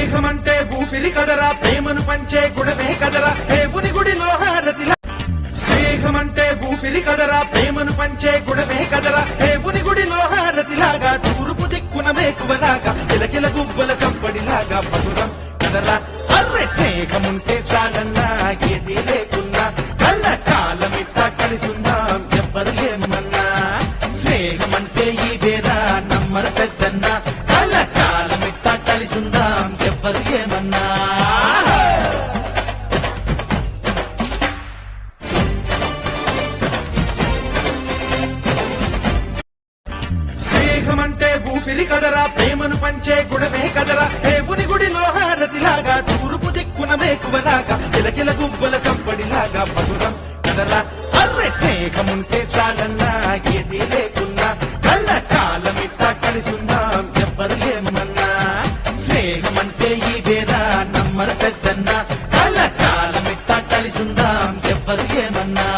స్నేహమంటే ఊపిరి కదరా, ప్రేమను పంచే గుణమే కదరా, దేవుని గుడిలో హారతిలా. స్నేహమంటే ఊపిరి కదరా, ప్రేమను పంచే గుణమే కదరా, దేవుని గుడిలో హారతిలాగా, తూర్పు దిక్కున మేకువలాగా, కిలకిల గువ్వల చంపడిలాగా మధురం కదరా. అర్రే స్నేహముంటే చాలన్నా ఏది లేకున్నా, కళ్ళ కాలమిట్టా కలిసుందాం ఎవ్వరు ఏమన్నా. స్నేహమంటే ఇదేరా నమ్మర పెద్దన్నా, కళ్ళ కాలమిట్టా కలిసుందాం ఎవ్వరు ఏమన్నా. స్నేహమంటే ఊపిరి కదరా, ప్రేమను పంచే గుణమే కదరా, దేవుని గుడిలో హారతిలాగా, తూర్పు దిక్కున మేకువలాగా, కిలకిల గువ్వల చంపడిలాగా మధురం కదరా. అర్రే స్నేహముంటే చాలన్నా ఏది లేకున్నా, కళ్ళ కాలమిట్టా కలిసుందాం ఎవ్వరు ఏమన్నా. స్నేహమంటే ఇదేరా నమ్మర పెద్దన్నా, కళ్ళ కాలమిట్టా కలిసుందాం ఎవ్వరు ఏమన్నా.